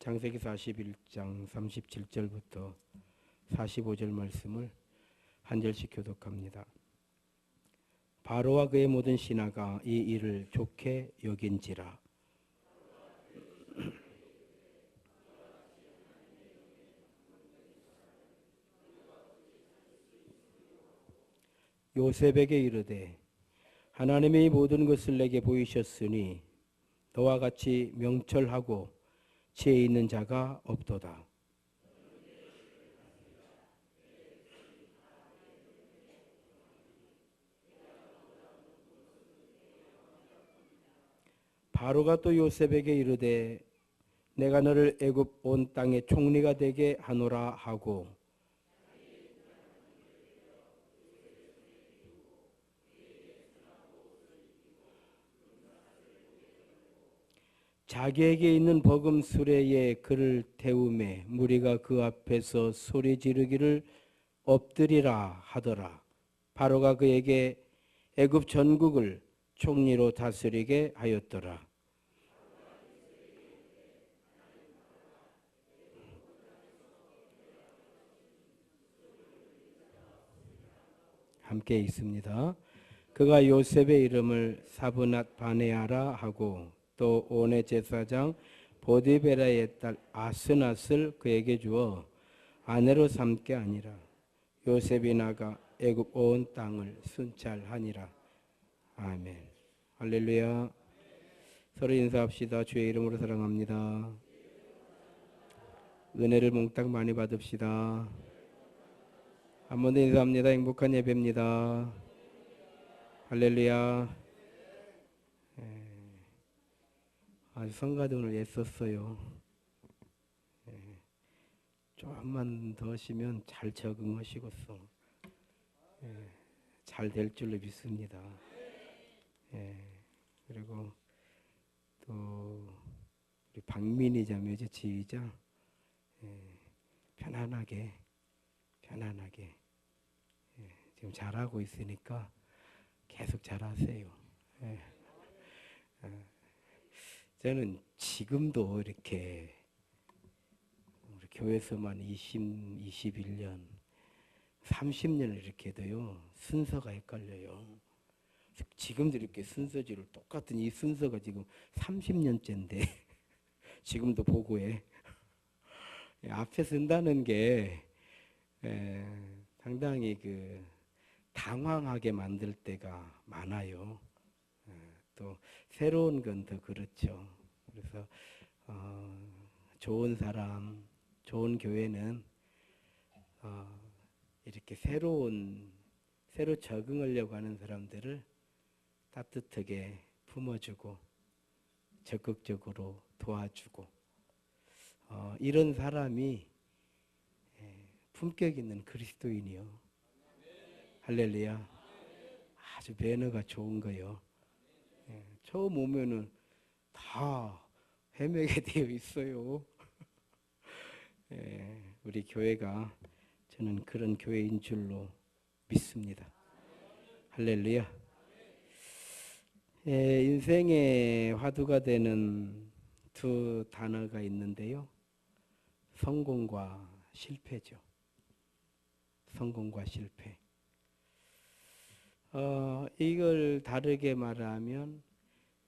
창세기 41장 37절부터 45절 말씀을 한 절씩 교독합니다. 바로와 그의 모든 신하가 이 일을 좋게 여긴지라. 요셉에게 이르되 하나님이 모든 것을 내게 보이셨으니 너와 같이 명철하고 지혜 있는 자가 없도다. 바로가 또 요셉에게 이르되 내가 너를 애굽 온 땅의 총리가 되게 하노라 하고 자기에게 있는 버금 수레에 그를 태우매 무리가 그 앞에서 소리 지르기를 엎드리라 하더라. 바로가 그에게 애굽 전국을 총리로 다스리게 하였더라. 함께 있습니다. 그가 요셉의 이름을 사브낫 바네아라 하고 또 온의 제사장 보디베라의 딸 아스낫을 그에게 주어 아내로 삼게 아니라 요셉이 나가 애굽 온 땅을 순찰하니라. 아멘. 할렐루야. 서로 인사합시다. 주의 이름으로 사랑합니다. 은혜를 몽땅 많이 받읍시다. 한 번 더 인사합니다. 행복한 예배입니다. 할렐루야. 아주 성가대 오늘 애썼어요. 조금만 더 하시면 잘 적응하시겠어. 잘 될 줄로 믿습니다. 그리고 또 우리 박민희 자매죠, 지휘자. 편안하게 지금 잘하고 있으니까 계속 잘하세요. 저는 지금도 이렇게 우리 교회에서만 21년, 30년을 이렇게 해도요, 순서가 헷갈려요. 지금도 이렇게 순서지를 똑같은 이 순서가 지금 30년째인데, 지금도 보고해. 앞에 쓴다는 게 상당히 당황하게 만들 때가 많아요. 또 새로운 건 더 그렇죠. 그래서 좋은 사람, 좋은 교회는 이렇게 새로 적응하려고 하는 사람들을 따뜻하게 품어주고 적극적으로 도와주고 이런 사람이 품격 있는 그리스도인이요. 할렐루야. 아주 매너가 좋은 거요. 처음 오면은 다 헤매게 되어 있어요. 우리 교회가 저는 그런 교회인 줄로 믿습니다. 할렐루야. 인생의 화두가 되는 두 단어가 있는데요. 성공과 실패죠. 성공과 실패. 이걸 다르게 말하면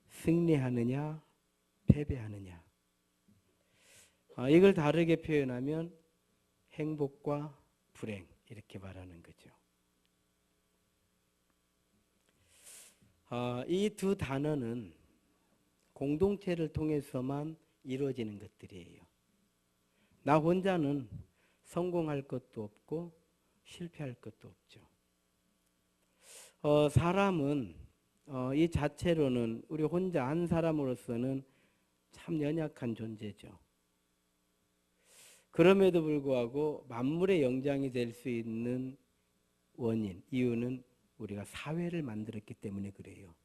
승리하느냐, 패배하느냐. 이걸 다르게 표현하면 행복과 불행 이렇게 말하는 거죠. 이 두 단어는 공동체를 통해서만 이루어지는 것들이에요. 나 혼자는 성공할 것도 없고 실패할 것도 없죠. 사람은 이 자체로는 우리 혼자 한 사람으로서는 참 연약한 존재죠. 그럼에도 불구하고 만물의 영장이 될 수 있는 원인, 이유는 우리가 사회를 만들었기 때문에 그래요.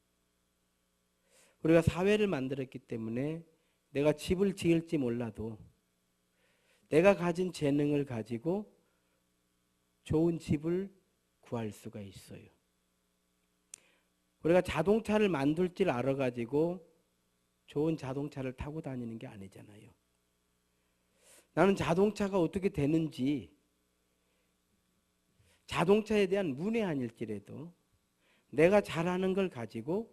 우리가 사회를 만들었기 때문에 내가 집을 지을지 몰라도 내가 가진 재능을 가지고 좋은 집을 구할 수가 있어요. 우리가 자동차를 만들 줄 알아가지고 좋은 자동차를 타고 다니는 게 아니잖아요. 나는 자동차가 어떻게 되는지, 자동차에 대한 문외한일지라도 내가 잘하는 걸 가지고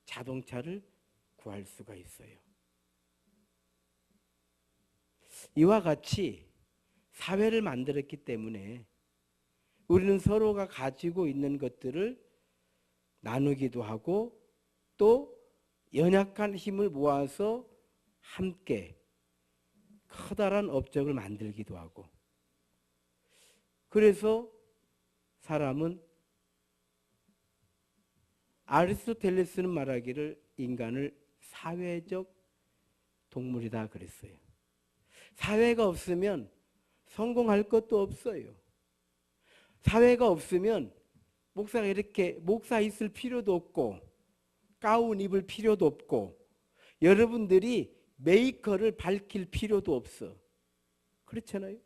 자동차를 구할 수가 있어요. 이와 같이 사회를 만들었기 때문에 우리는 서로가 가지고 있는 것들을 나누기도 하고 또 연약한 힘을 모아서 함께 커다란 업적을 만들기도 하고, 그래서 사람은, 아리스토텔레스는 말하기를 인간을 사회적 동물이다 그랬어요. 사회가 없으면 성공할 것도 없어요. 사회가 없으면 목사가 이렇게 목사 있을 필요도 없고 가운 입을 필요도 없고 여러분들이 메이커를 밝힐 필요도 없어. 그렇잖아요.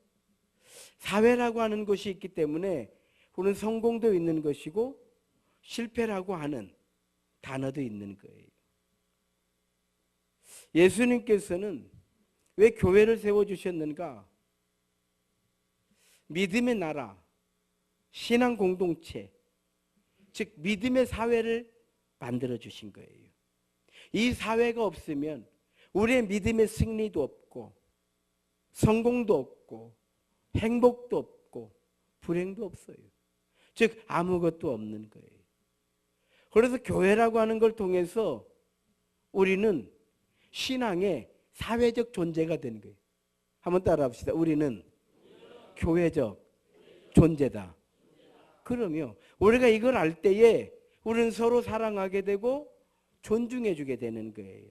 사회라고 하는 것이 있기 때문에 우리는 성공도 있는 것이고 실패라고 하는 단어도 있는 거예요. 예수님께서는 왜 교회를 세워주셨는가? 믿음의 나라, 신앙 공동체, 즉 믿음의 사회를 만들어 주신 거예요. 이 사회가 없으면 우리의 믿음의 승리도 없고 성공도 없고 행복도 없고 불행도 없어요. 즉 아무것도 없는 거예요. 그래서 교회라고 하는 걸 통해서 우리는 신앙의 사회적 존재가 되는 거예요. 한번 따라 합시다. 우리는 교회적 존재다. 그러면 우리가 이걸 알 때에 우리는 서로 사랑하게 되고 존중해 주게 되는 거예요.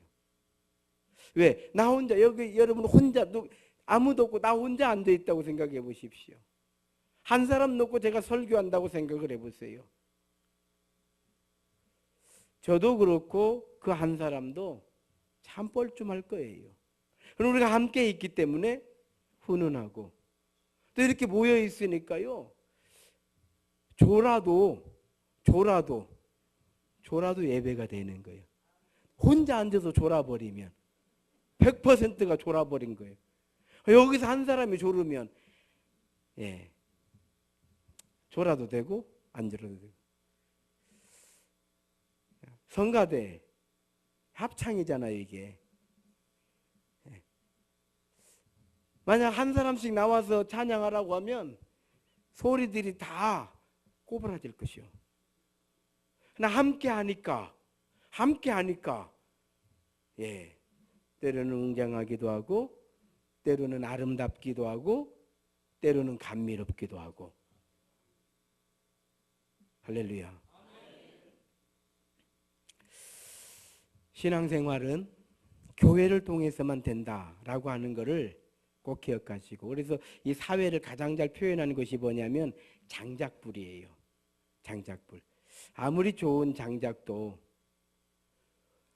왜? 나 혼자, 여기 여러분 혼자 아무도 없고 나 혼자 앉아 있다고 생각해 보십시오. 한 사람 놓고 제가 설교한다고 생각을 해보세요. 저도 그렇고 그 한 사람도 참 뻘쭘할 거예요. 그럼 우리가 함께 있기 때문에 훈훈하고 또 이렇게 모여 있으니까요. 졸아도 예배가 되는 거예요. 혼자 앉아서 졸아버리면 100%가 졸아버린 거예요. 여기서 한 사람이 졸으면 졸아도 되고 안 졸아도 되고. 성가대 합창이잖아요 이게. 만약 한 사람씩 나와서 찬양하라고 하면 소리들이 다 꼬부라질 것이요. 그러나 함께 하니까 때로는 웅장하기도 하고 때로는 아름답기도 하고 때로는 감미롭기도 하고. 할렐루야. 신앙생활은 교회를 통해서만 된다라고 하는 것을 꼭 기억하시고, 그래서 이 사회를 가장 잘 표현하는 것이 뭐냐면 장작불이에요. 장작불. 아무리 좋은 장작도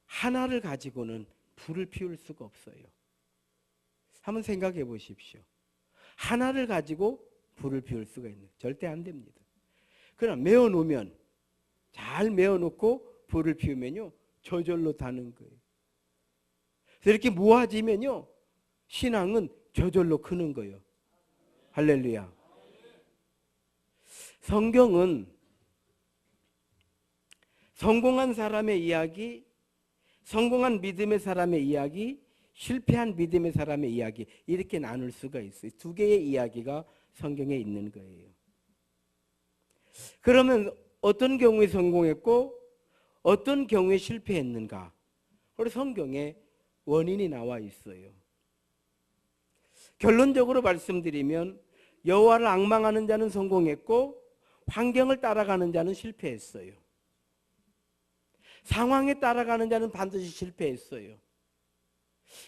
하나를 가지고는 불을 피울 수가 없어요. 한번 생각해 보십시오. 하나를 가지고 불을 피울 수가 있는, 절대 안 됩니다. 그러나 메어놓으면, 잘 메어놓고 불을 피우면요 저절로 타는 거예요. 그래서 이렇게 모아지면요 신앙은 저절로 크는 거예요. 할렐루야. 성경은 성공한 사람의 이야기, 성공한 믿음의 사람의 이야기, 실패한 믿음의 사람의 이야기, 이렇게 나눌 수가 있어요. 두 개의 이야기가 성경에 있는 거예요. 그러면 어떤 경우에 성공했고 어떤 경우에 실패했는가? 그리고 성경에 원인이 나와 있어요. 결론적으로 말씀드리면 여호와를 앙망하는 자는 성공했고 환경을 따라가는 자는 실패했어요. 상황에 따라가는 자는 반드시 실패했어요.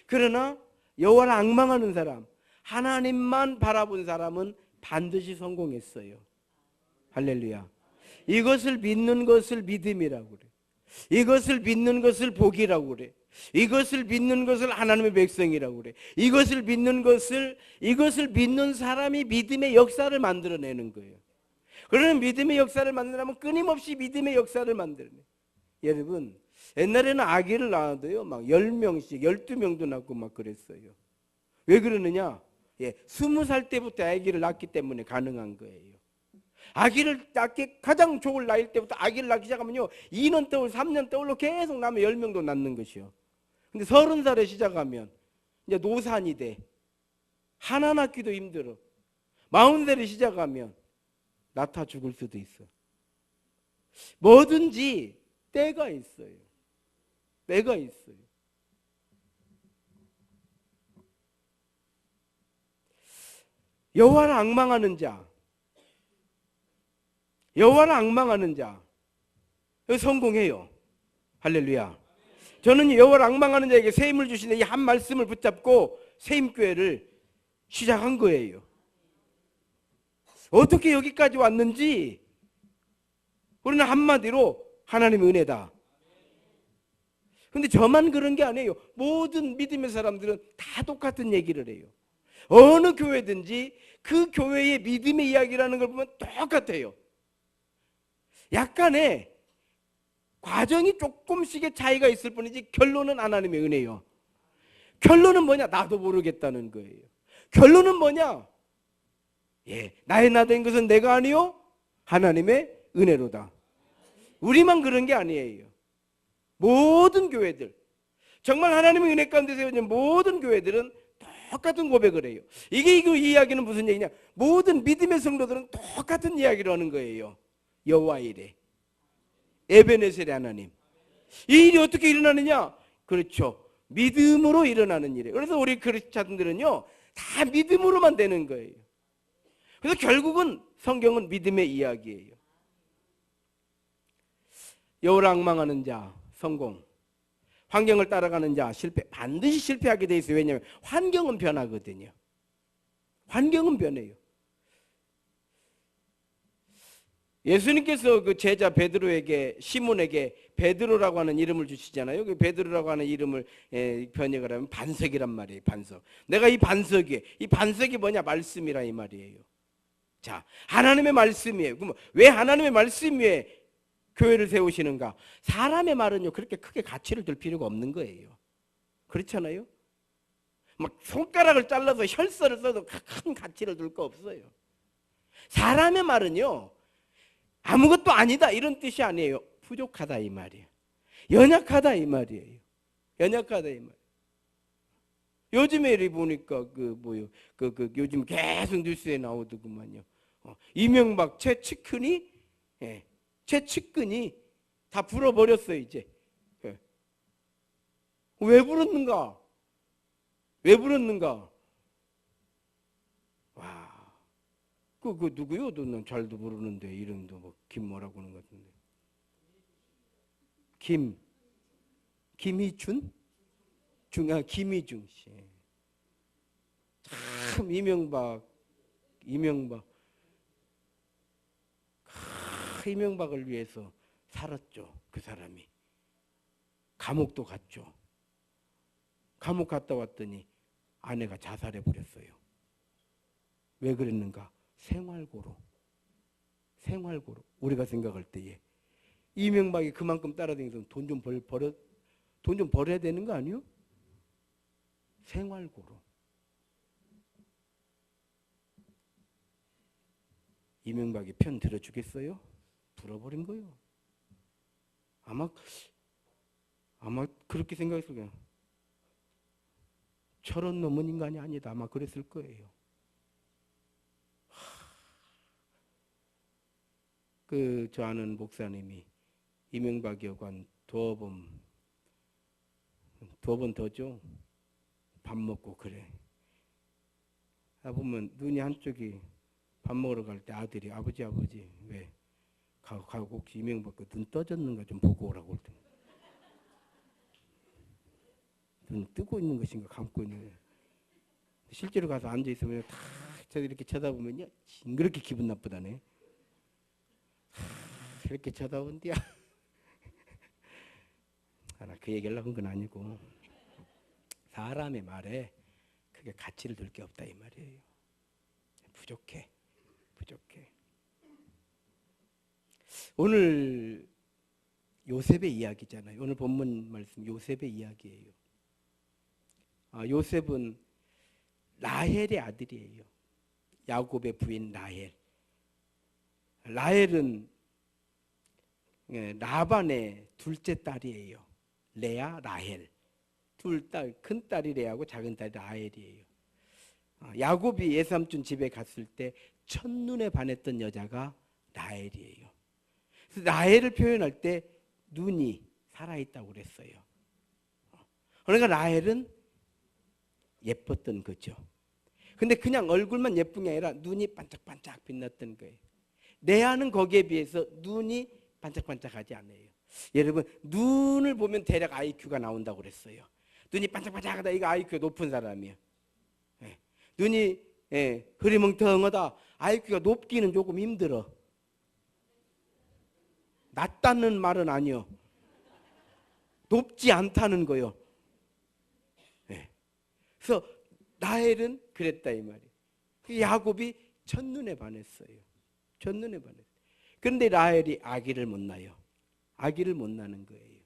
그러나 여호와를 앙망하는 사람, 하나님만 바라본 사람은 반드시 성공했어요. 할렐루야. 이것을 믿는 것을 믿음이라고 그래. 이것을 믿는 것을 복이라고 그래. 이것을 믿는 것을 하나님의 백성이라고 그래. 이것을 믿는 사람이 믿음의 역사를 만들어내는 거예요. 그러면 믿음의 역사를 만들려면 끊임없이 믿음의 역사를 만들어내. 여러분, 옛날에는 아기를 낳아도요 막 10명씩 12명도 낳고 막 그랬어요. 왜 그러느냐? 20살 때부터 아기를 낳기 때문에 가능한 거예요. 아기를 낳기 가장 좋을 나이 때부터 아기를 낳기 시작하면요, 2년 떠올 3년 떠올로 계속 나면 10명도 낳는 것이요. 근데 30살에 시작하면 이제 노산이 돼. 하나 낳기도 힘들어. 40살에 시작하면 낳다 죽을 수도 있어. 뭐든지 때가 있어요. 때가 있어요. 여호와를 앙망하는 자, 여호와를 앙망하는 자 성공해요. 할렐루야. 저는 여호와를 앙망하는 자에게 새 힘을 주시는 이 한 말씀을 붙잡고 새힘교회를 시작한 거예요. 어떻게 여기까지 왔는지 우리는 한마디로 하나님의 은혜다. 근데 저만 그런 게 아니에요. 모든 믿음의 사람들은 다 똑같은 얘기를 해요. 어느 교회든지 그 교회의 믿음의 이야기라는 걸 보면 똑같아요. 약간의 과정이 조금씩의 차이가 있을 뿐이지 결론은 하나님의 은혜예요. 결론은 뭐냐? 나도 모르겠다는 거예요. 결론은 뭐냐? 나의 나 된 것은 내가 아니요 하나님의 은혜로다. 우리만 그런 게 아니에요. 모든 교회들, 정말 하나님의 은혜 가운데 세워진 모든 교회들은 똑같은 고백을 해요. 이 이야기는 무슨 얘기냐? 모든 믿음의 성도들은 똑같은 이야기를 하는 거예요. 여호와 이레, 에베네셀의 하나님. 이 일이 어떻게 일어나느냐? 그렇죠, 믿음으로 일어나는 일이에요. 그래서 우리 크리스찬들은요 다 믿음으로만 되는 거예요. 그래서 결국은 성경은 믿음의 이야기예요. 여호와를 앙망하는 자 성공, 환경을 따라가는 자 실패. 반드시 실패하게 돼 있어요. 왜냐하면 환경은 변하거든요. 환경은 변해요. 예수님께서 그 제자 베드로에게, 시몬에게 베드로라고 하는 이름을 주시잖아요. 그 베드로라고 하는 이름을 번역을 하면 반석이란 말이에요. 반석. 내가 이 반석이에요. 이 반석이 뭐냐? 말씀이라 이 말이에요. 자, 하나님의 말씀이에요. 그럼 왜 하나님의 말씀 위에 교회를 세우시는가? 사람의 말은요 그렇게 크게 가치를 둘 필요가 없는 거예요. 그렇잖아요? 막 손가락을 잘라서 혈서를 써도 큰 가치를 둘 거 없어요. 사람의 말은요 아무것도 아니다 이런 뜻이 아니에요. 부족하다 이 말이에요. 연약하다 이 말이에요. 연약하다 이 말이에요. 요즘에 이리 보니까 요즘 계속 뉴스에 나오더구만요. 이명박 최측근이 최측근이 다 불어버렸어요 이제. 왜 불었는가? 왜 불었는가? 와, 그 누구요? 너 잘도 모르는데 이름도 뭐 김 뭐라고 하는 것 같은데. 김희준? 김희중 씨. 참 이명박을 위해서 살았죠. 그 사람이. 감옥도 갔죠. 감옥 갔다 왔더니 아내가 자살해 버렸어요. 왜 그랬는가? 생활고로. 우리가 생각할 때에 이명박이 그만큼 따라다니면서 돈 좀 벌어야 되는 거 아니요? 생활고로. 이명박이 편 들어주겠어요? 불어버린 거예요. 아마 그렇게 생각했을 거예요. 저런 놈은 인간이 아니다. 아마 그랬을 거예요. 저 아는 목사님이 이명박 여관 두어 번 더죠. 밥 먹고 그래. 보면 눈이 한쪽이 밥 먹으러 갈 때 아들이 아버지 왜 가고 혹시 이명박 눈 떠졌는가 좀 보고 오라고 할 때. 눈 뜨고 있는 것인가 감고 있는 거예요. 실제로 가서 앉아 있으면 다 이렇게 쳐다보면요 징그럽게 기분 나쁘다네. 이렇게 쳐다본디야. 나 그 얘기를 하는 건 아니고 사람의 말에 크게 가치를 둘 게 없다 이 말이에요. 부족해. 오늘 요셉의 이야기잖아요. 오늘 본문 말씀 요셉의 이야기예요. 요셉은 라헬의 아들이에요. 야곱의 부인 라헬. 라헬은 라반의 둘째 딸이에요. 레아, 라헬. 둘 딸, 큰 딸이 레아고 작은 딸이 라헬이에요. 야곱이 예삼촌 집에 갔을 때 첫눈에 반했던 여자가 라헬이에요. 그래서 라헬을 표현할 때 눈이 살아있다고 그랬어요. 그러니까 라헬은 예뻤던 거죠. 근데 그냥 얼굴만 예쁜 게 아니라 눈이 반짝반짝 빛났던 거예요. 레아는 거기에 비해서 눈이 반짝반짝하지 않아요. 여러분, 눈을 보면 대략 IQ가 나온다고 그랬어요. 눈이 반짝반짝하다, 이거 IQ가 높은 사람이에요. 예. 눈이 흐리멍텅하다, IQ가 높기는 조금 힘들어. 낮다는 말은 아니요. 높지 않다는 거요. 예. 그래서 라헬은 그랬다 이 말이에요. 야곱이 첫눈에 반했어요. 첫눈에 반했어요. 그런데 라헬이 아기를 못 낳아요. 아기를 못 낳는 거예요.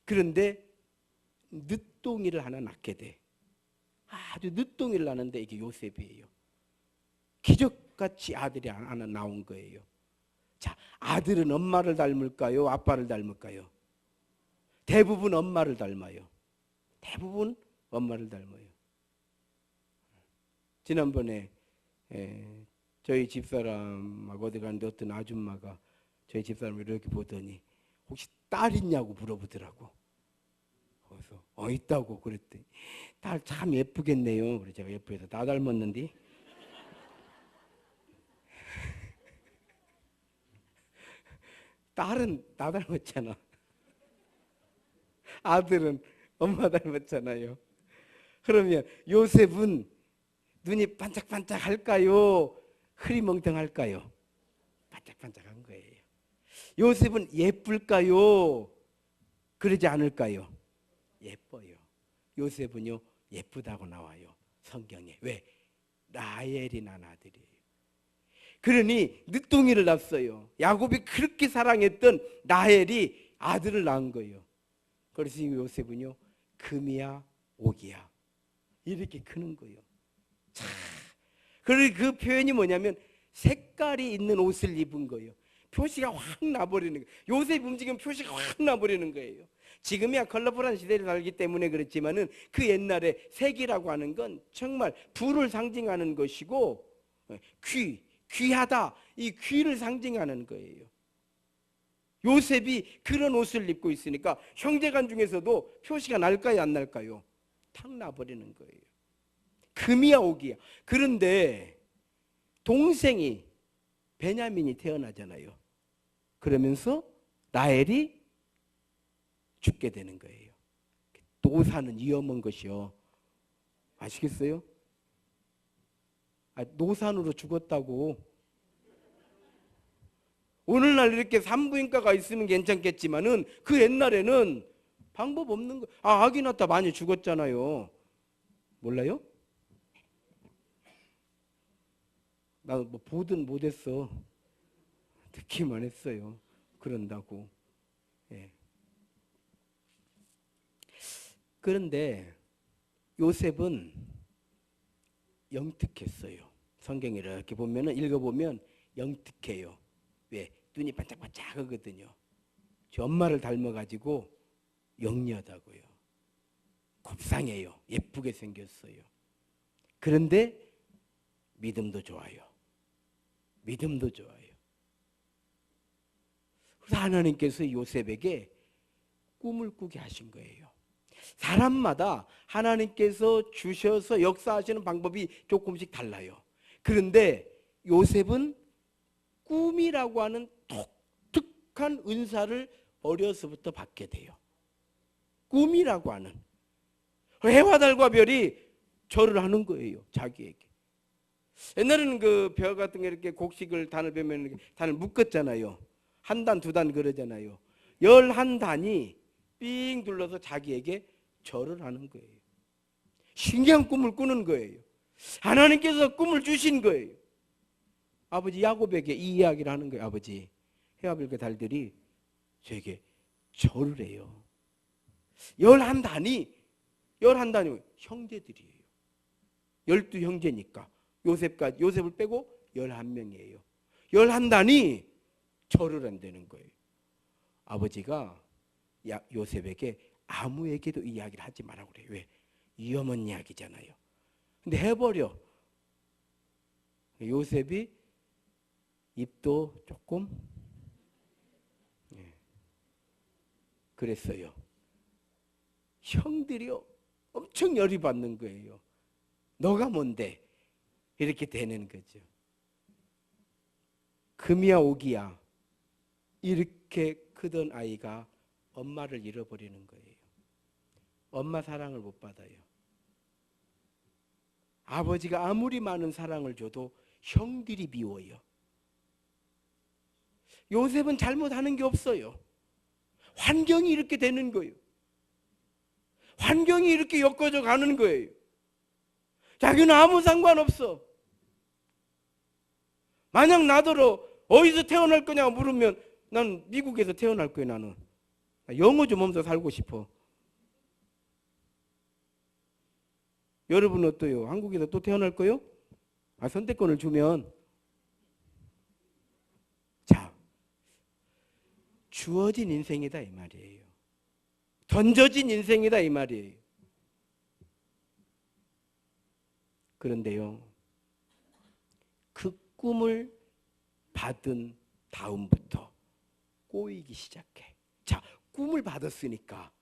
그런데 늦둥이를 하나 낳게 돼. 아주 늦둥이를 낳는데 이게 요셉이에요. 기적같이 아들이 하나 나온 거예요. 자, 아들은 엄마를 닮을까요? 아빠를 닮을까요? 대부분 엄마를 닮아요. 대부분 엄마를 닮아요. 지난번에 저희 집사람하고 어디 갔는데 어떤 아줌마가 저희 집사람을 이렇게 보더니 혹시 딸 있냐고 물어보더라고. 그래서 있다고 그랬더니 딸 참 예쁘겠네요. 그래서 제가 옆에서 다 닮았는데 딸은 나 닮았잖아. 아들은 엄마 닮았잖아요. 그러면 요셉은 눈이 반짝반짝 할까요? 흐리멍텅할까요? 반짝반짝한 거예요. 요셉은 예쁠까요? 그러지 않을까요? 예뻐요. 요셉은요, 예쁘다고 나와요. 성경에. 왜? 라헬이 낳은 아들이에요. 그러니 늦둥이를 낳았어요. 야곱이 그렇게 사랑했던 라헬이 아들을 낳은 거예요. 그래서 요셉은요, 금이야 옥이야 이렇게 크는 거예요. 참. 그리고 그 표현이 뭐냐면 색깔이 있는 옷을 입은 거예요. 표시가 확 나버리는 거예요. 요셉 움직이면 표시가 확 나버리는 거예요. 지금이야 컬러풀한 시대를 살기 때문에 그렇지만은 그 옛날에 색이라고 하는 건 정말 부를 상징하는 것이고 귀하다, 이 귀를 상징하는 거예요. 요셉이 그런 옷을 입고 있으니까 형제간 중에서도 표시가 날까요 안 날까요? 탁 나버리는 거예요. 금이야 옥이야. 그런데 동생이 베냐민이 태어나잖아요. 그러면서 라헬이 죽게 되는 거예요. 노사는 위험한 것이요. 아시겠어요? 노산으로 죽었다고. 오늘날 이렇게 산부인과가 있으면 괜찮겠지만은 그 옛날에는 방법 없는 거. 아기 낳다 많이 죽었잖아요. 몰라요? 나 뭐 보든 못했어. 듣기만 했어요. 그런다고. 예. 그런데 요셉은 영특했어요. 성경에 이렇게 보면은 읽어보면 영특해요. 왜? 눈이 반짝반짝 하거든요. 저 엄마를 닮아가지고 영리하다고요. 곱상해요. 예쁘게 생겼어요. 그런데 믿음도 좋아요. 믿음도 좋아요. 그래서 하나님께서 요셉에게 꿈을 꾸게 하신 거예요. 사람마다 하나님께서 주셔서 역사하시는 방법이 조금씩 달라요. 그런데 요셉은 꿈이라고 하는 독특한 은사를 어려서부터 받게 돼요. 꿈이라고 하는. 해와 달과 별이 절을 하는 거예요. 자기에게. 옛날에는 그 벼 같은 게 이렇게 곡식을 단을 베면 단을 묶었잖아요. 한 단, 두 단 그러잖아요. 11단이 삥 둘러서 자기에게 절을 하는 거예요. 신기한 꿈을 꾸는 거예요. 하나님께서 꿈을 주신 거예요. 아버지 야곱에게 이 이야기를 하는 거예요. 아버지, 해와 별과 달들이 저에게 절을 해요. 11단이 형제들이에요. 12 형제니까 요셉을 빼고 11명이에요. 11단이 절을 한다는 거예요. 아버지가 요셉에게 아무에게도 이야기를 하지 말라고 그래요. 왜? 위험한 이야기잖아요. 근데 해버려. 요셉이 입도 조금 그랬어요. 형들이 엄청 열이 받는 거예요. 너가 뭔데? 이렇게 되는 거죠. 금이야 오기야 이렇게 크던 아이가 엄마를 잃어버리는 거예요. 엄마 사랑을 못 받아요. 아버지가 아무리 많은 사랑을 줘도 형들이 미워요. 요셉은 잘못하는 게 없어요. 환경이 이렇게 되는 거예요. 환경이 이렇게 엮어져 가는 거예요. 자기는 아무 상관없어. 만약 나더러 어디서 태어날 거냐고 물으면 난 미국에서 태어날 거예요. 나는 영어 좀 하면서 살고 싶어. 여러분은 어때요? 한국에서 또 태어날 거요? 선택권을 주면. 자, 주어진 인생이다 이 말이에요. 던져진 인생이다 이 말이에요. 그런데요, 그 꿈을 받은 다음부터 꼬이기 시작해. 자, 꿈을 받았으니까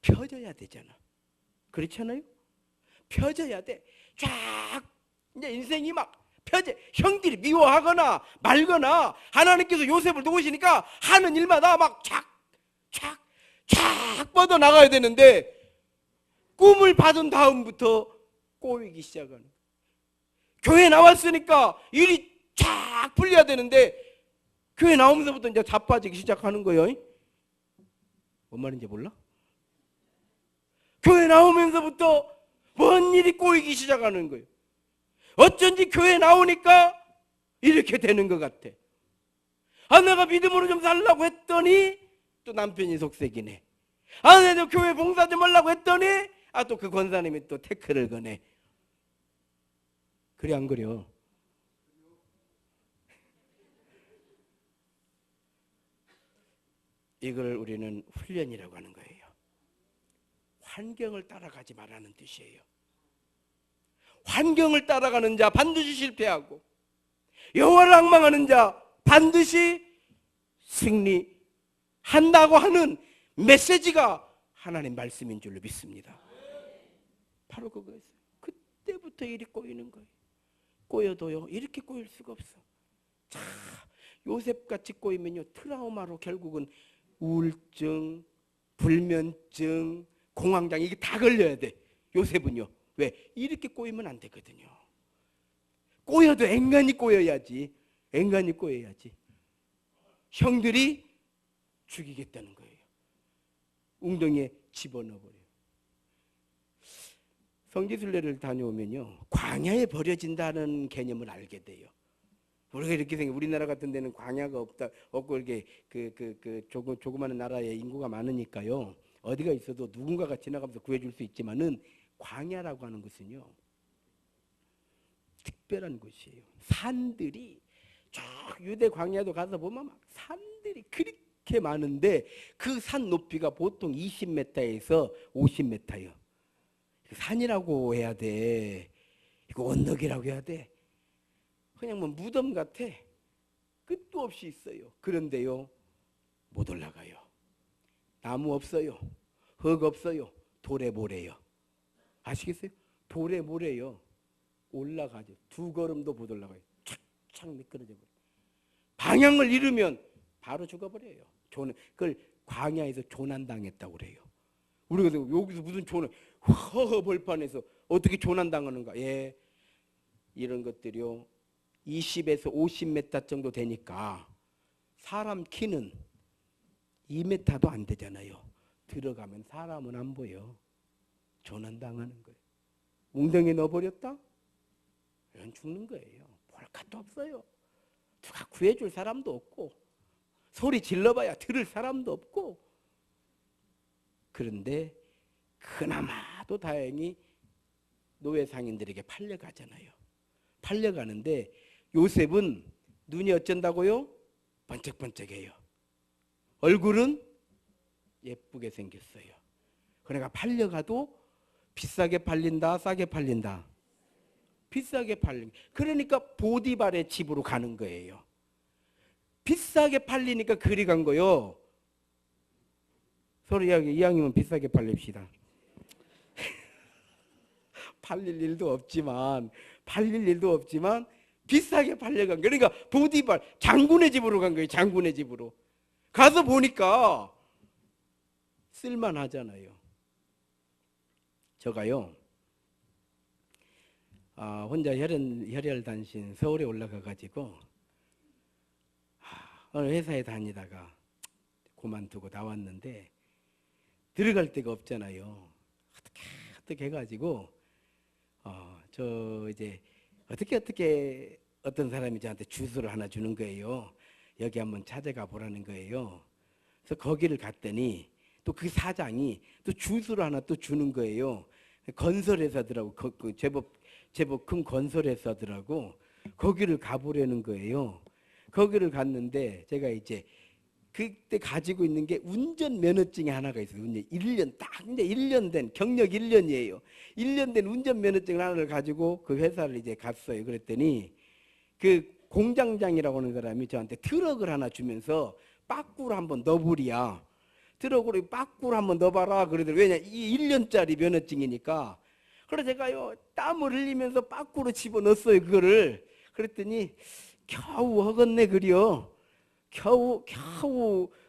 펴져야 되잖아. 그렇잖아요? 펴져야 돼. 쫙 이제 인생이 막 펴져. 형들이 미워하거나 말거나 하나님께서 요셉을 도우시니까 하는 일마다 막 쫙 뻗어 나가야 되는데 꿈을 받은 다음부터 꼬이기 시작하는. 교회 나왔으니까 일이 쫙 풀려야 되는데 교회 나오면서부터 이제 자빠지기 시작하는 거예요. 뭔 말인지 몰라? 교회 나오면서부터 뭔 일이 꼬이기 시작하는 거예요. 어쩐지 교회 나오니까 이렇게 되는 것 같아. 내가 믿음으로 좀 살라고 했더니 또 남편이 속색이네. 내가 교회 봉사 좀 하려고 했더니 또 그 권사님이 또 태클을 거네. 그래 안 그래요? 이걸 우리는 훈련이라고 하는 거예요. 환경을 따라가지 말라는 뜻이에요. 환경을 따라가는 자 반드시 실패하고 여호와를 앙망하는 자 반드시 승리한다고 하는 메시지가 하나님 말씀인 줄로 믿습니다. 바로 그거였어요. 그때부터 일이 꼬이는 거예요. 꼬여도요 이렇게 꼬일 수가 없어. 자, 요셉같이 꼬이면요 트라우마로 결국은 우울증, 불면증, 공황장 이게 다 걸려야 돼. 요셉은요. 왜? 이렇게 꼬이면 안 되거든요. 꼬여도 앵간히 꼬여야지. 앵간히 꼬여야지. 형들이 죽이겠다는 거예요. 웅덩이에 집어넣어버려요. 성지순례를 다녀오면요 광야에 버려진다는 개념을 알게 돼요. 우리가 이렇게 생각, 우리나라 같은 데는 광야가 없고 이렇게 조그마한 나라에 인구가 많으니까요. 어디가 있어도 누군가가 지나가면서 구해줄 수 있지만은 광야라고 하는 것은요 특별한 곳이에요. 산들이 쭉 유대 광야도 가서 보면 막 산들이 그렇게 많은데 그 산 높이가 보통 20m에서 50m예요. 산이라고 해야 돼. 이거 언덕이라고 해야 돼. 그냥 뭐 무덤 같아. 끝도 없이 있어요. 그런데요 못 올라가요. 나무 없어요. 흙 없어요. 돌에 모래요. 아시겠어요? 돌에 모래요. 올라가죠. 두 걸음도 못 올라가요. 착착 미끄러져 버려요. 방향을 잃으면 바로 죽어버려요. 그걸 광야에서 조난당했다고 그래요. 우리가 여기서 무슨 허허 벌판에서 어떻게 조난당하는가. 예, 이런 것들이요 20에서 50m 정도 되니까 사람 키는 2m도 안 되잖아요. 들어가면 사람은 안 보여. 조난당하는 거예요. 웅덩이에 넣어버렸다? 이건 죽는 거예요. 볼 것도 없어요. 누가 구해줄 사람도 없고 소리 질러봐야 들을 사람도 없고. 그런데 그나마도 다행히 노예 상인들에게 팔려가잖아요. 팔려가는데 요셉은 눈이 어쩐다고요? 번쩍번쩍해요. 얼굴은 예쁘게 생겼어요. 그러니까 팔려가도 비싸게 팔린다, 싸게 팔린다? 비싸게 팔린. 그러니까 보디발의 집으로 가는 거예요. 비싸게 팔리니까 그리 간 거요. 서로 이왕이면 비싸게 팔립시다. 팔릴 일도 없지만 비싸게 팔려간 거예요. 그러니까 보디발 장군의 집으로 간 거예요. 장군의 집으로. 가서 보니까 쓸만하잖아요. 저가요, 혼자 혈혈단신 서울에 올라가가지고 어느 회사에 다니다가 그만두고 나왔는데 들어갈 데가 없잖아요. 어떻게 해가지고 저 이제 어떻게 어떤 사람이 저한테 주소를 하나 주는 거예요. 여기 한번 찾아가 보라는 거예요. 그래서 거기를 갔더니 또 그 사장이 또 주소를 하나 또 주는 거예요. 건설회사더라고. 제법 큰 건설회사더라고. 거기를 가보려는 거예요. 거기를 갔는데 제가 이제 그때 가지고 있는 게 운전면허증이 하나가 있어요. 1년 딱 이제 1년 된 경력 1년이에요. 1년 된 운전면허증 하나를 가지고 그 회사를 이제 갔어요. 그랬더니 그 공장장이라고 하는 사람이 저한테 트럭을 하나 주면서 빠꾸를 한번 넣어보리야. 트럭으로 빠꾸를 한번 넣어봐라. 그러더라고요. 왜냐 이 1년짜리 면허증이니까. 그래서 제가요 땀을 흘리면서 빠꾸로 집어넣었어요. 그거를. 그랬더니 겨우 허겄네 그려. 겨우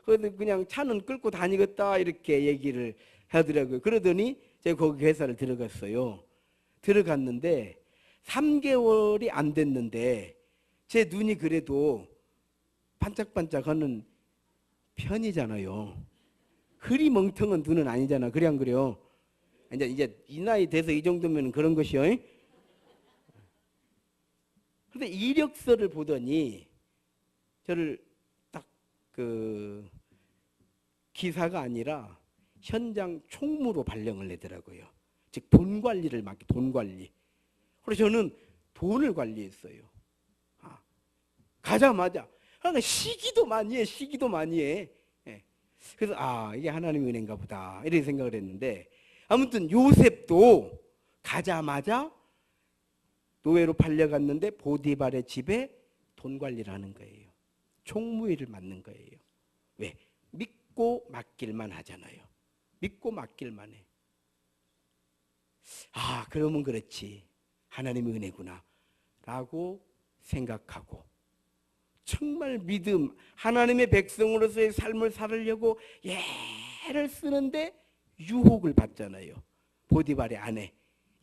그래도 그냥 차는 끌고 다니겠다 이렇게 얘기를 하더라고요. 그러더니 제가 거기 회사를 들어갔어요. 들어갔는데 3개월이 안 됐는데 제 눈이 그래도 반짝반짝하는 편이잖아요. 흐리 멍텅한 눈은 아니잖아. 그래 안 그래요? 이제 이 나이 돼서 이 정도면 그런 것이요. 근데 이력서를 보더니 저를 딱 그 기사가 아니라 현장 총무로 발령을 내더라고요. 즉 돈 관리를 맡기, 돈 관리. 그래서 저는 돈을 관리했어요. 가자마자 그러니까 시기도 많이 해. 그래서 이게 하나님의 은혜인가 보다 이렇게 생각을 했는데 아무튼 요셉도 가자마자 노예로 팔려갔는데 보디발의 집에 돈 관리를 하는 거예요. 총무일을 맡는 거예요. 왜? 믿고 맡길만 하잖아요. 믿고 맡길만 해. 그러면 그렇지. 하나님의 은혜구나 라고 생각하고 정말 믿음, 하나님의 백성으로서의 삶을 살으려고 애를 쓰는데 유혹을 받잖아요. 보디발의 아내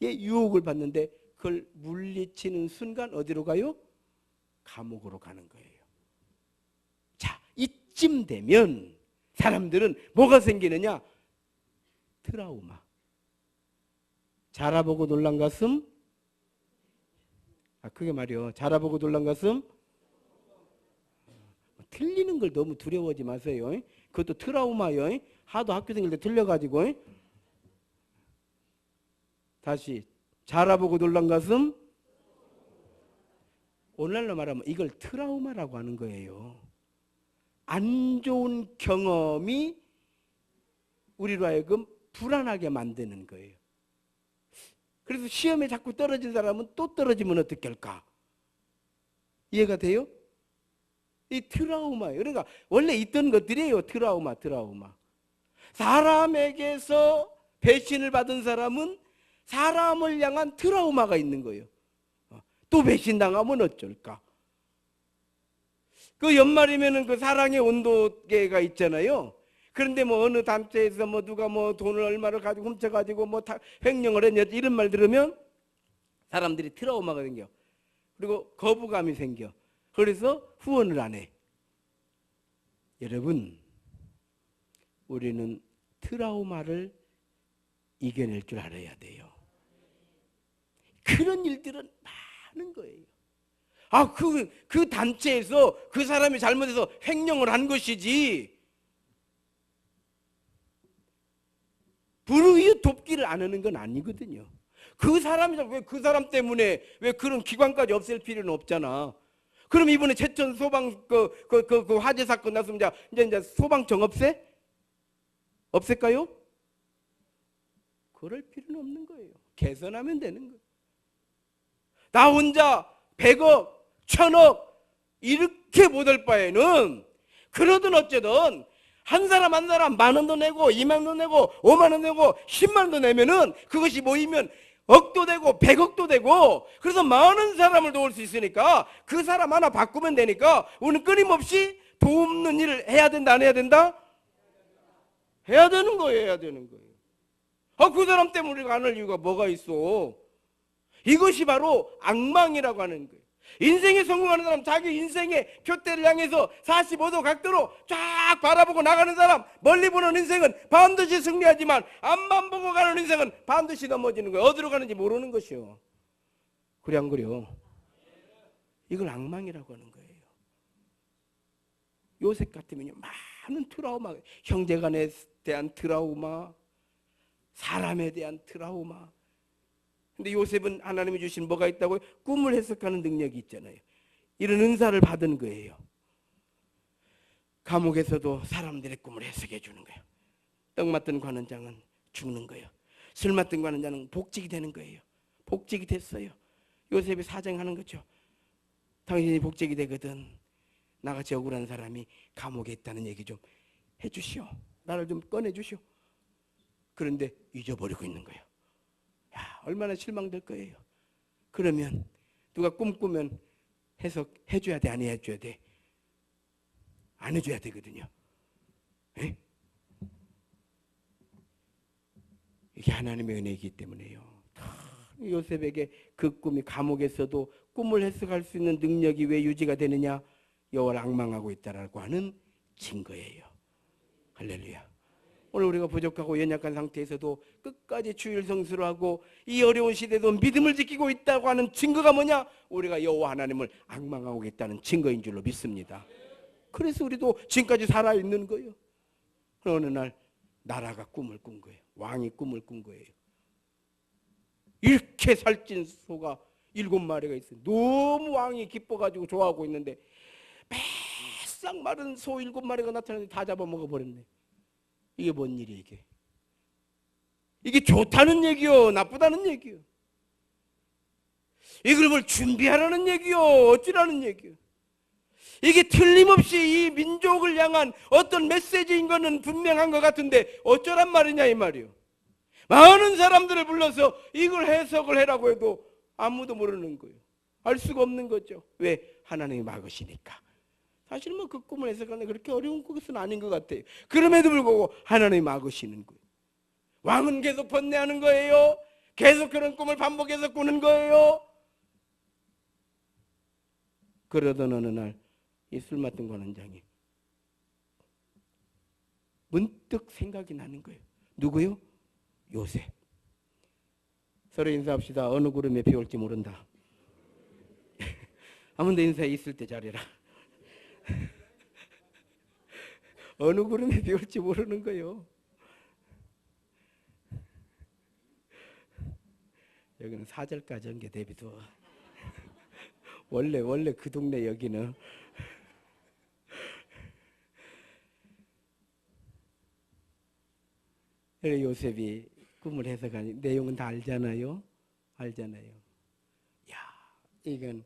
유혹을 받는데 그걸 물리치는 순간 어디로 가요? 감옥으로 가는 거예요. 자, 이쯤 되면 사람들은 뭐가 생기느냐? 트라우마. 자라보고 놀란 가슴, 그게 말이요. 자라보고 놀란 가슴, 틀리는 걸 너무 두려워하지 마세요. 그것도 트라우마요. 하도 학교 다닐 때 틀려가지고. 다시 자라보고 놀란 가슴. 오늘날로 말하면 이걸 트라우마라고 하는 거예요. 안 좋은 경험이 우리로 하여금 불안하게 만드는 거예요. 그래서 시험에 자꾸 떨어진 사람은 또 떨어지면 어떻게 할까? 이해가 돼요? 이 트라우마예요. 그러니까 원래 있던 것들이에요. 트라우마. 사람에게서 배신을 받은 사람은 사람을 향한 트라우마가 있는 거예요. 또 배신당하면 어쩔까? 그 연말이면은 그 사랑의 온도계가 있잖아요. 그런데 뭐 어느 단체에서 뭐 누가 뭐 돈을 얼마를 가지고 훔쳐가지고 뭐 횡령을 했냐 이런 말 들으면 사람들이 트라우마가 생겨. 그리고 거부감이 생겨. 그래서 후원을 안 해. 여러분, 우리는 트라우마를 이겨낼 줄 알아야 돼요. 그런 일들은 많은 거예요. 그 단체에서 그 사람이 잘못해서 횡령을 한 것이지 불우이웃 돕기를 안 하는 건 아니거든요. 그 사람이잖아. 왜 그 사람 때문에 왜 그런 기관까지 없앨 필요는 없잖아. 그럼 이번에 제천 소방 그 화재 사건 났으면 이제 소방청 없앨까요? 그럴 필요는 없는 거예요. 개선하면 되는 거예요. 나 혼자 100억, 1000억 이렇게 못할 바에는 그러든 어쩌든 한 사람 한 사람 10,000원도 내고 20,000원 내고 50,000원 내고 100,000원도 내면은 그것이 모이면 억도 되고 100억도 되고, 그래서 많은 사람을 도울 수 있으니까 그 사람 하나 바꾸면 되니까 우리는 끊임없이 돕는 일을 해야 된다, 안 해야 된다? 해야 되는 거예요. 해야 되는 거예요. 그 사람 때문에 우리가 안 할 이유가 뭐가 있어? 이것이 바로 악망이라고 하는 거예요. 인생에 성공하는 사람, 자기 인생의 표대를 향해서 45도 각도로 쫙 바라보고 나가는 사람, 멀리 보는 인생은 반드시 승리하지만 앞만 보고 가는 인생은 반드시 넘어지는 거예요. 어디로 가는지 모르는 것이요. 그래 안 그래요? 이걸 악망이라고 하는 거예요. 요셉 같으면요, 많은 트라우마, 형제간에 대한 트라우마, 사람에 대한 트라우마. 근데 요셉은 하나님이 주신 뭐가 있다고요? 꿈을 해석하는 능력이 있잖아요. 이런 은사를 받은 거예요. 감옥에서도 사람들의 꿈을 해석해 주는 거예요. 떡 맡은 관원장은 죽는 거예요. 술 맡은 관원장은 복직이 되는 거예요. 복직이 됐어요. 요셉이 사정하는 거죠. 당신이 복직이 되거든 나같이 억울한 사람이 감옥에 있다는 얘기 좀 해주시오. 나를 좀 꺼내주시오. 그런데 잊어버리고 있는 거예요. 야, 얼마나 실망될 거예요. 그러면 누가 꿈꾸면 해석해 줘야 돼, 안 해줘야 돼? 안 해줘야 되거든요. 에? 이게 하나님의 은혜이기 때문에요. 요셉에게 그 꿈이 감옥에서도 꿈을 해석할 수 있는 능력이 왜 유지가 되느냐? 여호와를 앙망하고 있다라고 하는 증거예요. 할렐루야. 오늘 우리가 부족하고 연약한 상태에서도 끝까지 주일 성수를 하고 이 어려운 시대도 믿음을 지키고 있다고 하는 증거가 뭐냐? 우리가 여호와 하나님을 앙망하고 있다는 증거인 줄로 믿습니다. 그래서 우리도 지금까지 살아있는 거예요. 어느 날 나라가 꿈을 꾼 거예요. 왕이 꿈을 꾼 거예요. 이렇게 살찐 소가 7마리가 있어요. 너무 왕이 기뻐가지고 좋아하고 있는데 매싹 마른 소 7마리가 나타나는데 다 잡아먹어버렸네. 이게 뭔 일이야 이게? 이게 좋다는 얘기요? 나쁘다는 얘기요? 이걸 뭘 준비하라는 얘기요? 어찌라는 얘기요? 이게 틀림없이 이 민족을 향한 어떤 메시지인 거는 분명한 것 같은데 어쩌란 말이냐 이 말이요. 많은 사람들을 불러서 이걸 해석을 해라고 해도 아무도 모르는 거예요. 알 수가 없는 거죠. 왜? 하나님이 막으시니까. 사실 뭐 그 꿈을 해석하는 그렇게 어려운 것은 아닌 것 같아요. 그럼에도 불구하고 하나님이 막으시는 거예요. 왕은 계속 번뇌하는 거예요. 계속 그런 꿈을 반복해서 꾸는 거예요. 그러던 어느 날 이 술 맡은 관원장이 문득 생각이 나는 거예요. 누구요? 요셉. 서로 인사합시다. 어느 구름에 비 올지 모른다. 아무도 인사에 있을 때 잘해라. 어느 구름에 비 올지 모르는 거예요. 여기는 4절까지 한 게 대비도. 원래 그 동네 여기는 요셉이 꿈을 해석하니 내용은 다 알잖아요. 야, 이건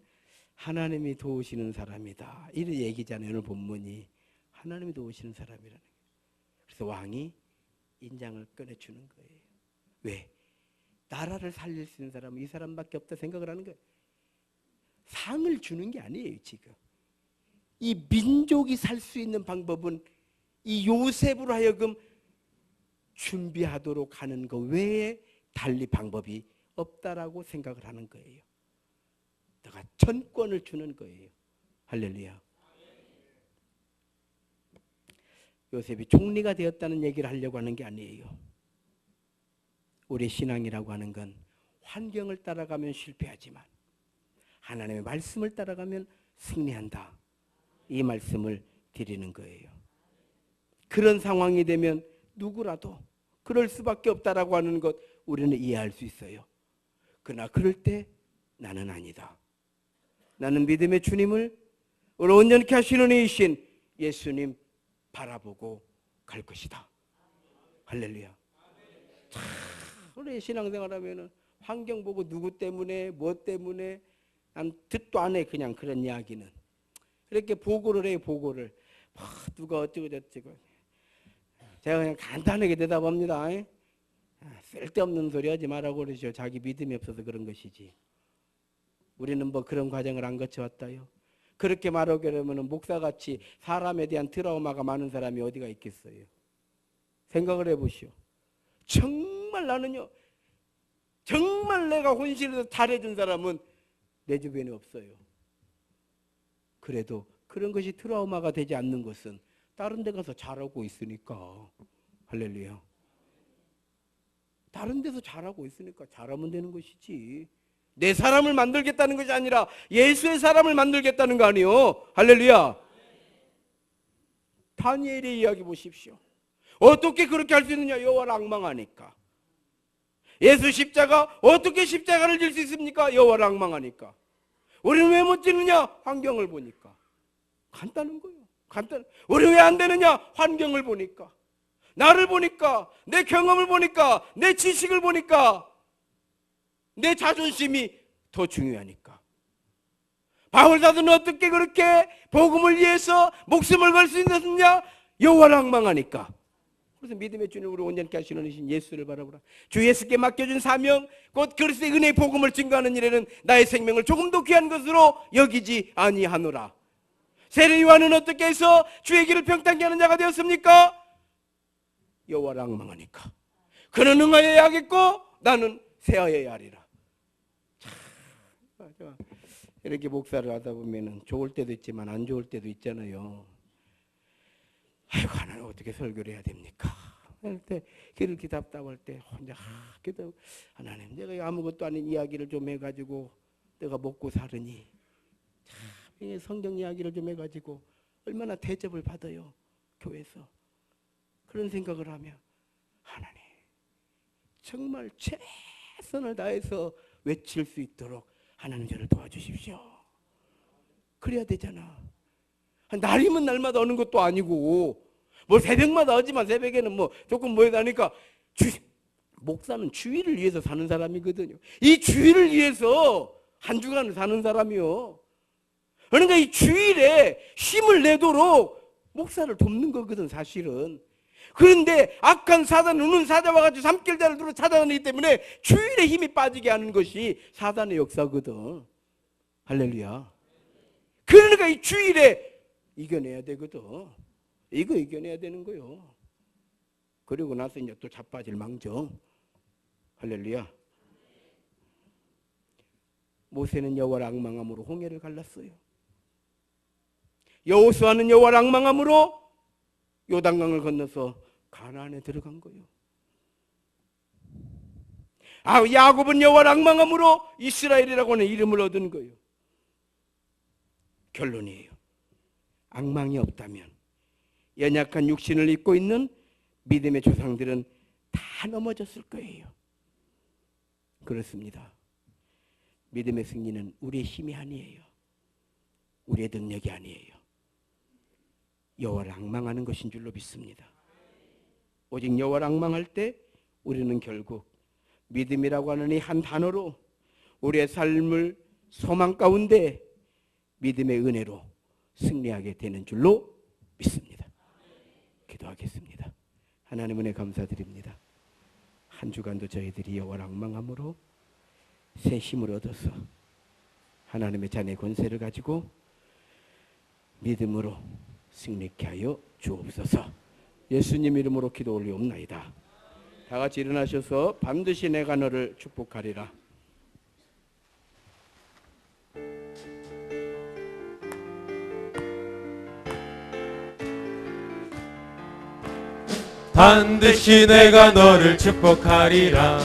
하나님이 도우시는 사람이다. 이런 얘기잖아요. 오늘 본문이 하나님이 도우시는 사람이라는 거예요. 그래서 왕이 인장을 꺼내주는 거예요. 왜? 나라를 살릴 수 있는 사람은 이 사람밖에 없다 생각을 하는 거예요. 상을 주는 게 아니에요. 지금 이 민족이 살 수 있는 방법은 이 요셉으로 하여금 준비하도록 하는 것 외에 달리 방법이 없다라고 생각을 하는 거예요. 내가 전권을 주는 거예요. 할렐루야. 요셉이 총리가 되었다는 얘기를 하려고 하는 게 아니에요. 우리 신앙이라고 하는 건 환경을 따라가면 실패하지만 하나님의 말씀을 따라가면 승리한다. 이 말씀을 드리는 거예요. 그런 상황이 되면 누구라도 그럴 수밖에 없다라고 하는 것 우리는 이해할 수 있어요. 그러나 그럴 때 나는 아니다. 나는 믿음의 주님을, 우리 온전케 하시는 이신 예수님 바라보고 갈 것이다. 할렐루야. 참, 우리 신앙생활 하면은 환경 보고 누구 때문에 뭐 때문에 난 듣도 안 해. 그냥 그런 이야기는 이렇게 보고를 해요. 보고를 누가 어쩌고 저쩌고. 제가 그냥 간단하게 대답합니다. 쓸데없는 소리 하지 말라고 그러죠. 자기 믿음이 없어서 그런 것이지. 우리는 뭐 그런 과정을 안 거쳐왔다요. 그렇게 말하게 되면 목사같이 사람에 대한 트라우마가 많은 사람이 어디가 있겠어요. 생각을 해보시오. 정말 나는요, 정말 내가 혼신에서 잘해준 사람은 내 주변에 없어요. 그래도 그런 것이 트라우마가 되지 않는 것은 다른 데 가서 잘하고 있으니까. 할렐루야. 다른 데서 잘하고 있으니까 잘하면 되는 것이지. 내 사람을 만들겠다는 것이 아니라 예수의 사람을 만들겠다는 거 아니에요. 할렐루야. 다니엘의 이야기 보십시오. 어떻게 그렇게 할 수 있느냐? 여호와를 앙망하니까. 예수 십자가, 어떻게 십자가를 질 수 있습니까? 여호와를 앙망하니까. 우리는 왜 못 지느냐? 환경을 보니까. 간단한 거예요. 간단. 우리 왜 안 되느냐? 환경을 보니까. 나를 보니까, 내 경험을 보니까, 내 지식을 보니까, 내 자존심이 더 중요하니까. 바울 사도는 어떻게 그렇게 복음을 위해서 목숨을 걸 수 있느냐? 여호와를 앙망하니까. 그래서 믿음의 주님, 우리 온전케 하시는 이신 예수를 바라보라. 주 예수께 맡겨준 사명, 곧 그리스도의 은혜의 복음을 증거하는 일에는 나의 생명을 조금도 귀한 것으로 여기지 아니하노라. 세례 요한은 어떻게 해서 주의 길을 평탄케 하는 자가 되었습니까? 여호와를 앙망하니까. 그는 응하여야 하겠고 나는 세하여야 하리라. 참, 이렇게 목사를 하다 보면은 좋을 때도 있지만 안 좋을 때도 있잖아요. 아이고, 하나님 어떻게 설교를 해야 됩니까? 할 때 그렇게 답답할 때 혼자 기도, 하나님 내가 아무것도 아닌 이야기를 좀 해가지고 내가 먹고 사르니, 참 성경 이야기를 좀 해가지고 얼마나 대접을 받아요, 교회에서. 그런 생각을 하면 하나님 정말 최선을 다해서 외칠 수 있도록 하나님 저를 도와주십시오. 그래야 되잖아. 날이면 날마다 오는 것도 아니고, 뭐 새벽마다 오지만 새벽에는 뭐 조금 모여다니까. 목사는 주일을 위해서 사는 사람이거든요. 이 주일을 위해서 한 주간을 사는 사람이요. 그러니까 이 주일에 힘을 내도록 목사를 돕는 거거든, 사실은. 그런데 악한 사단, 우는 사자와 같이 삼킬자를 두루 찾아다니기 때문에 주일에 힘이 빠지게 하는 것이 사단의 역사거든. 할렐루야. 그러니까 이 주일에 이겨내야 되거든. 이거 이겨내야 되는 거요. 그리고 나서 이제 또 자빠질 망정. 할렐루야. 모세는 여호와를 앙망함으로 홍해를 갈랐어요. 여호수아는 여호와를 앙망함으로 요단강을 건너서 가나안에 들어간 거예요. 야곱은 여호와를 앙망함으로 이스라엘이라고 하는 이름을 얻은 거예요. 결론이에요. 앙망이 없다면 연약한 육신을 입고 있는 믿음의 조상들은 다 넘어졌을 거예요. 그렇습니다. 믿음의 승리는 우리의 힘이 아니에요. 우리의 능력이 아니에요. 여호와를 앙망하는 것인 줄로 믿습니다. 오직 여호와를 앙망할 때 우리는 결국 믿음이라고 하는 이 한 단어로 우리의 삶을 소망 가운데 믿음의 은혜로 승리하게 되는 줄로 믿습니다. 기도하겠습니다. 하나님 은혜 감사드립니다. 한 주간도 저희들이 여호와를 앙망함으로 새 힘을 얻어서 하나님의 자녀의 권세를 가지고 믿음으로 승리케 하여 주옵소서. 예수님 이름으로 기도 올리옵나이다. 다 같이 일어나셔서 반드시 내가 너를 축복하리라. 반드시 내가 너를 축복하리라.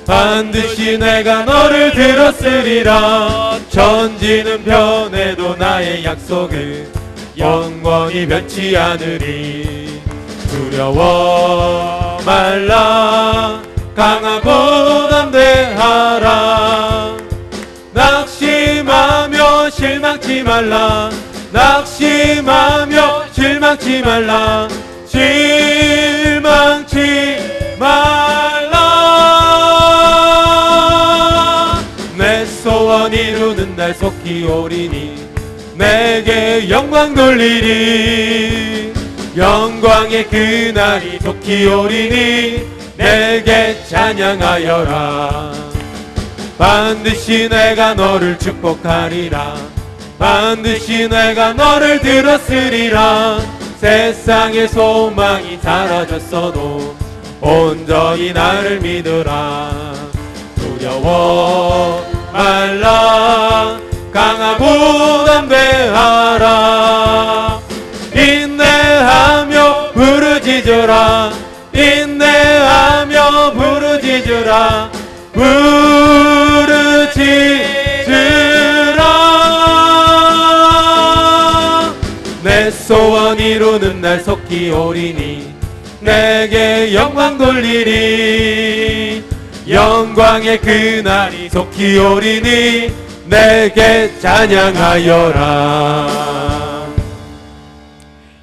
반드시 내가 너를 들었으리라. 천지는 변해도 나의 약속은 영원히 변치 않으리. 두려워 말라. 강하고 담대하라. 실망치 말라. 낙심하며 실망치 말라. 실망치 말라. 내 소원 이루는 날 속히 오리니 내게 영광 돌리리. 영광의 그날이 속히 오리니 내게 찬양하여라. 반드시 내가 너를 축복하리라. 반드시 내가 너를 들었으리라. 세상의 소망이 사라졌어도 온전히 나를 믿으라. 두려워 말라. 강하고 담대하라. 인내하며 부르짖으라. 인내하며 부르짖으라. 부르짖으라. 내 소원 이루는 날 속히 오리니 내게 영광 돌리리. 영광의 그날이 속히 오리니 내게 찬양하여라.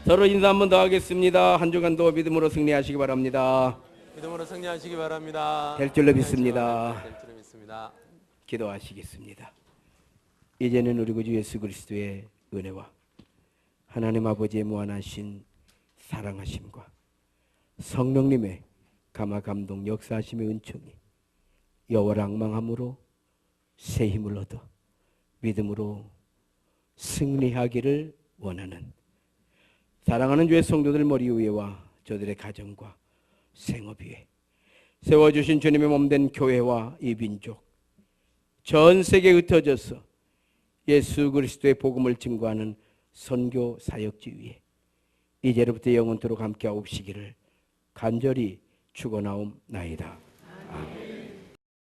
서로 인사 한 번 더 하겠습니다. 한 주간도 믿음으로 승리하시기 바랍니다. 믿음으로 승리하시기 바랍니다. 될 줄로 믿습니다. 될 줄로 믿습니다. 기도하시겠습니다. 이제는 우리 구주 예수 그리스도의 은혜와 하나님 아버지의 무한하신 사랑하심과 성령님의 감화 감동 역사하심의 은총이 여호와를 앙망함으로 새 힘을 얻어 믿음으로 승리하기를 원하는 사랑하는 주의 성도들 머리 위에와 저들의 가정과 생업 위에 세워주신 주님의 몸된 교회와 이 민족 전 세계에 흩어져서 예수 그리스도의 복음을 증거하는 선교 사역지 위에 이제로부터 영원토록 함께하옵시기를 간절히 축원하옵나이다. 아멘.